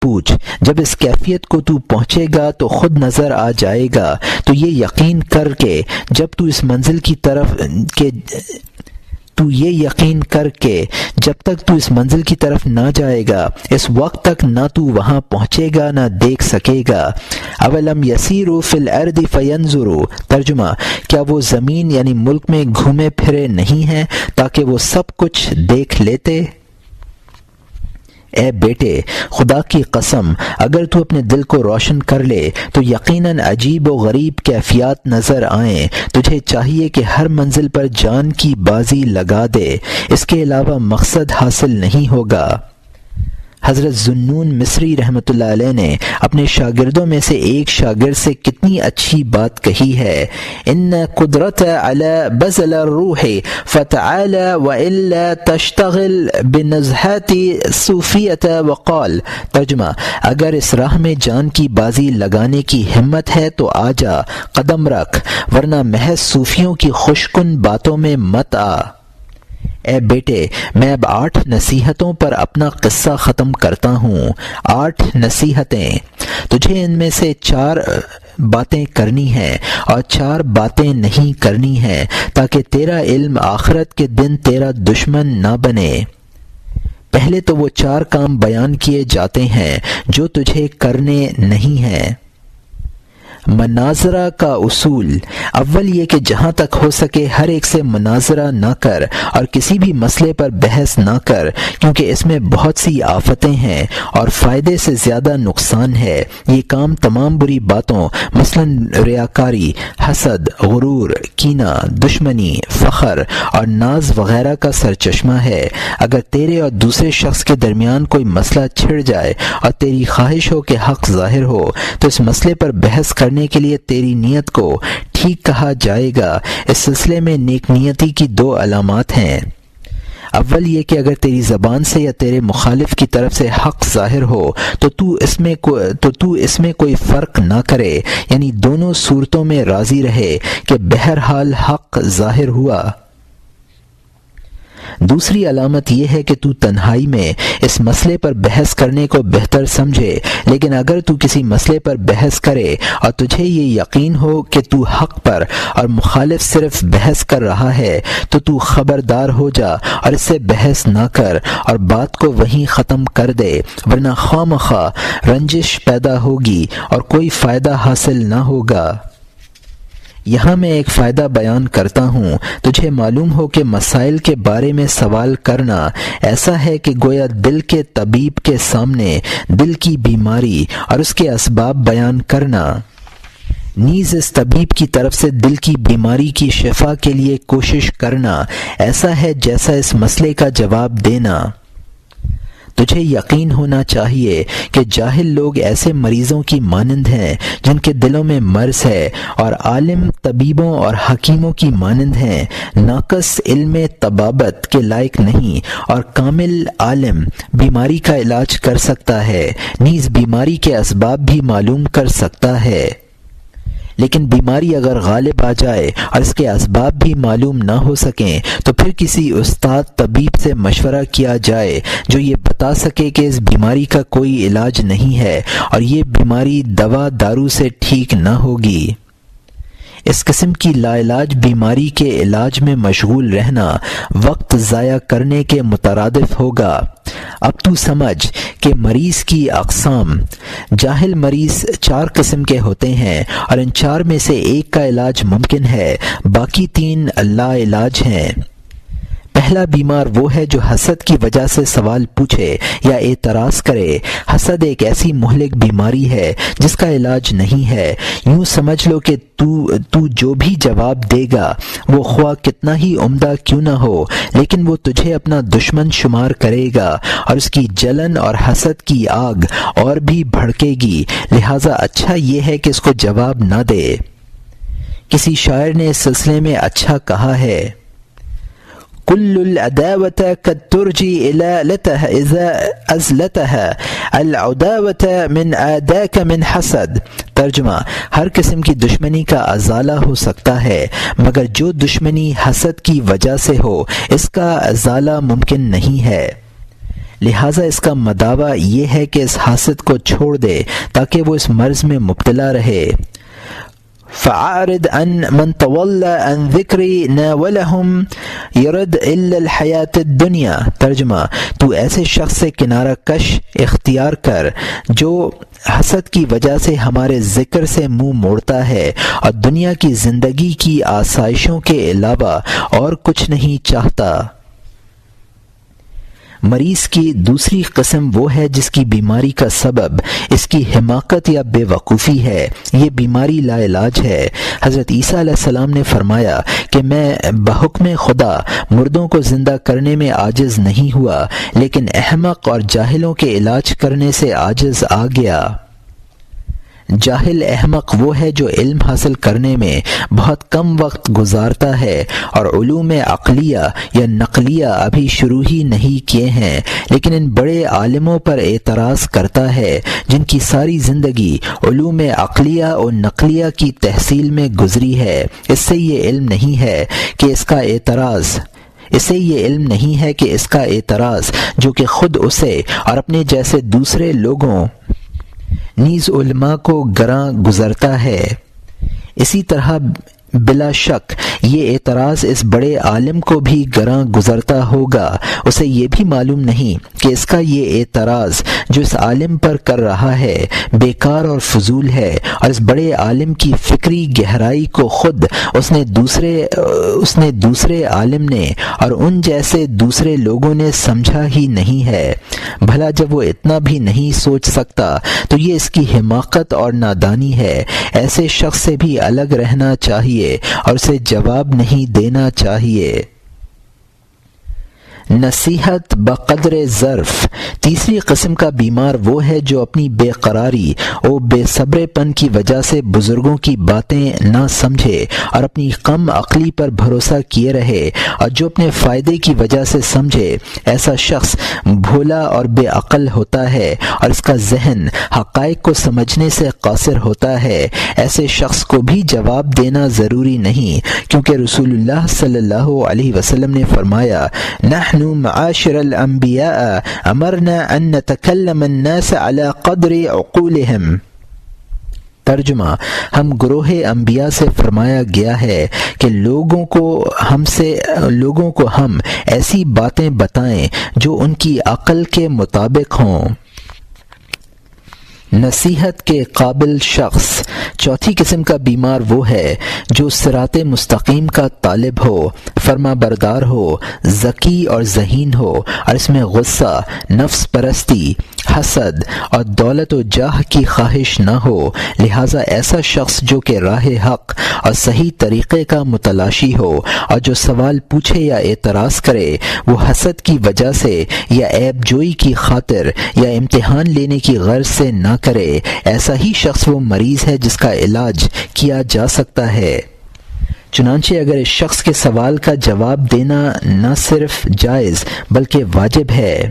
پوچھ، جب اس کیفیت کو تو پہنچے گا تو خود نظر آ جائے گا۔ تو یہ یقین کر کے جب تو اس منزل کی طرف جب تک تو اس منزل کی طرف نہ جائے گا، اس وقت تک نہ تو وہاں پہنچے گا نہ دیکھ سکے گا۔ اولم یسیروا فی الارض فینظروا، ترجمہ، کیا وہ زمین یعنی ملک میں گھومے پھرے نہیں ہیں تاکہ وہ سب کچھ دیکھ لیتے؟ اے بیٹے، خدا کی قسم اگر تو اپنے دل کو روشن کر لے تو یقیناً عجیب و غریب کیفیات نظر آئیں۔ تجھے چاہیے کہ ہر منزل پر جان کی بازی لگا دے، اس کے علاوہ مقصد حاصل نہیں ہوگا۔ حضرت ذوالنون مصری رحمۃ اللہ علیہ نے اپنے شاگردوں میں سے ایک شاگرد سے کتنی اچھی بات کہی ہے، ان قدرت علی بذل الروح فتعالی والا تشتغل بنزہات صوفیت وقال، ترجمہ، اگر اس راہ میں جان کی بازی لگانے کی ہمت ہے تو آ جا، قدم رکھ، ورنہ محض صوفیوں کی خوشکن باتوں میں مت آ۔ اے بیٹے، میں اب 8 نصیحتوں پر اپنا قصہ ختم کرتا ہوں۔ 8 نصیحتیں، تجھے ان میں سے 4 باتیں کرنی ہیں اور 4 باتیں نہیں کرنی ہیں تاکہ تیرا علم آخرت کے دن تیرا دشمن نہ بنے۔ پہلے تو وہ 4 کام بیان کیے جاتے ہیں جو تجھے کرنے نہیں ہیں۔ مناظرہ کا اصول، اول یہ کہ جہاں تک ہو سکے ہر ایک سے مناظرہ نہ کر اور کسی بھی مسئلے پر بحث نہ کر، کیونکہ اس میں بہت سی آفتیں ہیں اور فائدے سے زیادہ نقصان ہے۔ یہ کام تمام بری باتوں مثلا ریاکاری، حسد، غرور، کینہ، دشمنی، فخر اور ناز وغیرہ کا سرچشمہ ہے۔ اگر تیرے اور دوسرے شخص کے درمیان کوئی مسئلہ چھڑ جائے اور تیری خواہش ہو کہ حق ظاہر ہو تو اس مسئلے پر بحث کرنے کے لیے تیری نیت کو ٹھیک کہا جائے گا۔ اس سلسلے میں نیک نیتی کی 2 علامات ہیں۔ اول یہ کہ اگر تیری زبان سے یا تیرے مخالف کی طرف سے حق ظاہر ہو تو تو اس میں کوئی فرق نہ کرے، یعنی دونوں صورتوں میں راضی رہے کہ بہرحال حق ظاہر ہوا۔ دوسری علامت یہ ہے کہ تو تنہائی میں اس مسئلے پر بحث کرنے کو بہتر سمجھے، لیکن اگر تو کسی مسئلے پر بحث کرے اور تجھے یہ یقین ہو کہ تو حق پر اور مخالف صرف بحث کر رہا ہے تو خبردار ہو جا اور اس سے بحث نہ کر اور بات کو وہیں ختم کر دے، ورنہ خواہ مخواہ رنجش پیدا ہوگی اور کوئی فائدہ حاصل نہ ہوگا۔ یہاں میں ایک فائدہ بیان کرتا ہوں، تجھے معلوم ہو کہ مسائل کے بارے میں سوال کرنا ایسا ہے کہ گویا دل کے طبیب کے سامنے دل کی بیماری اور اس کے اسباب بیان کرنا، نیز اس طبیب کی طرف سے دل کی بیماری کی شفا کے لیے کوشش کرنا ایسا ہے جیسا اس مسئلے کا جواب دینا۔ تجھے یقین ہونا چاہیے کہ جاہل لوگ ایسے مریضوں کی مانند ہیں جن کے دلوں میں مرض ہے، اور عالم طبیبوں اور حکیموں کی مانند ہیں، ناقص علم طبابت کے لائق نہیں، اور کامل عالم بیماری کا علاج کر سکتا ہے، نیز بیماری کے اسباب بھی معلوم کر سکتا ہے۔ لیکن بیماری اگر غالب آ جائے اور اس کے اسباب بھی معلوم نہ ہو سکیں تو پھر کسی استاد طبیب سے مشورہ کیا جائے جو یہ بتا سکے کہ اس بیماری کا کوئی علاج نہیں ہے اور یہ بیماری دوا دارو سے ٹھیک نہ ہوگی۔ اس قسم کی لا علاج بیماری کے علاج میں مشغول رہنا وقت ضائع کرنے کے مترادف ہوگا۔ اب تو سمجھ کہ مریض کی اقسام، جاہل مریض 4 قسم کے ہوتے ہیں اور ان 4 میں سے ایک کا علاج ممکن ہے، باقی 3 لا علاج ہیں۔ پہلا بیمار وہ ہے جو حسد کی وجہ سے سوال پوچھے یا اعتراض کرے۔ حسد ایک ایسی مہلک بیماری ہے جس کا علاج نہیں ہے۔ یوں سمجھ لو کہ تو جو بھی جواب دے گا وہ خواہ کتنا ہی عمدہ کیوں نہ ہو، لیکن وہ تجھے اپنا دشمن شمار کرے گا اور اس کی جلن اور حسد کی آگ اور بھی بھڑکے گی، لہٰذا اچھا یہ ہے کہ اس کو جواب نہ دے۔ کسی شاعر نے اس سلسلے میں اچھا کہا ہے، كل العداوة قد ترجي إلالتها إذا أزلتها العداوة من آداك من حسد، ترجمہ، ہر قسم کی دشمنی کا ازالہ ہو سکتا ہے مگر جو دشمنی حسد کی وجہ سے ہو اس کا ازالہ ممکن نہیں ہے۔ لہٰذا اس کا مداوع یہ ہے کہ اس حاسد کو چھوڑ دے تاکہ وہ اس مرض میں مبتلا رہے۔ فَعَارِضْ عَنْ مَنْ تَوَلَّى عَنْ ذِكْرِي نَاوَلَهُمْ يَرَدْ إِلَّا الْحَيَاةَ الدُّنْيَا۔ ترجمہ، تو ایسے شخص سے کنارہ کش اختیار کر جو حسد کی وجہ سے ہمارے ذکر سے منہ موڑتا ہے اور دنیا کی زندگی کی آسائشوں کے علاوہ اور کچھ نہیں چاہتا۔ مریض کی دوسری قسم وہ ہے جس کی بیماری کا سبب اس کی حماقت یا بے وقوفی ہے۔ یہ بیماری لا علاج ہے۔ حضرت عیسیٰ علیہ السلام نے فرمایا کہ میں بحکم خدا مردوں کو زندہ کرنے میں عاجز نہیں ہوا، لیکن احمق اور جاہلوں کے علاج کرنے سے عاجز آ گیا۔ جاہل احمق وہ ہے جو علم حاصل کرنے میں بہت کم وقت گزارتا ہے اور علوم عقلیہ یا نقلیہ ابھی شروع ہی نہیں کیے ہیں، لیکن ان بڑے عالموں پر اعتراض کرتا ہے جن کی ساری زندگی علوم عقلیہ اور نقلیہ کی تحصیل میں گزری ہے۔ اس سے یہ علم نہیں ہے کہ اس کا اعتراض جو کہ خود اسے اور اپنے جیسے دوسرے لوگوں نیز علماء کو گراں گزرتا ہے۔ اسی طرح بلا شک یہ اعتراض اس بڑے عالم کو بھی گراں گزرتا ہوگا۔ اسے یہ بھی معلوم نہیں کہ اس کا یہ اعتراض جو اس عالم پر کر رہا ہے بیکار اور فضول ہے، اور اس بڑے عالم کی فکری گہرائی کو خود اس نے دوسرے عالم نے اور ان جیسے دوسرے لوگوں نے سمجھا ہی نہیں ہے۔ بھلا جب وہ اتنا بھی نہیں سوچ سکتا تو یہ اس کی حماقت اور نادانی ہے۔ ایسے شخص سے بھی الگ رہنا چاہیے اور اسے جواب نہیں دینا چاہیے۔ نصیحت بقدر ظرف۔ تیسری قسم کا بیمار وہ ہے جو اپنی بے قراری اور بے صبر پن کی وجہ سے بزرگوں کی باتیں نہ سمجھے اور اپنی کم عقلی پر بھروسہ کیے رہے اور جو اپنے فائدے کی وجہ سے سمجھے۔ ایسا شخص بھولا اور بے عقل ہوتا ہے اور اس کا ذہن حقائق کو سمجھنے سے قاصر ہوتا ہے۔ ایسے شخص کو بھی جواب دینا ضروری نہیں، کیونکہ رسول اللہ صلی اللہ علیہ وسلم نے فرمایا، نحن معاشر الانبیاء امرنا ان نتکلم الناس على قدر عقولهم۔ ترجمہ، ہم گروہ انبیاء سے فرمایا گیا ہے کہ لوگوں کو ہم ایسی باتیں بتائیں جو ان کی عقل کے مطابق ہوں۔ نصیحت کے قابل شخص۔ چوتھی قسم کا بیمار وہ ہے جو صراط مستقیم کا طالب ہو، فرما بردار ہو، ذکی اور ذہین ہو، اور اس میں غصہ، نفس پرستی، حسد اور دولت و جاہ کی خواہش نہ ہو۔ لہٰذا ایسا شخص جو کہ راہ حق اور صحیح طریقے کا متلاشی ہو اور جو سوال پوچھے یا اعتراض کرے وہ حسد کی وجہ سے یا عیب جوئی کی خاطر یا امتحان لینے کی غرض سے نہ کرے، ایسا ہی شخص وہ مریض ہے جس کا علاج کیا جا سکتا ہے۔ چنانچہ اگر اس شخص کے سوال کا جواب دینا نہ صرف جائز بلکہ واجب ہے۔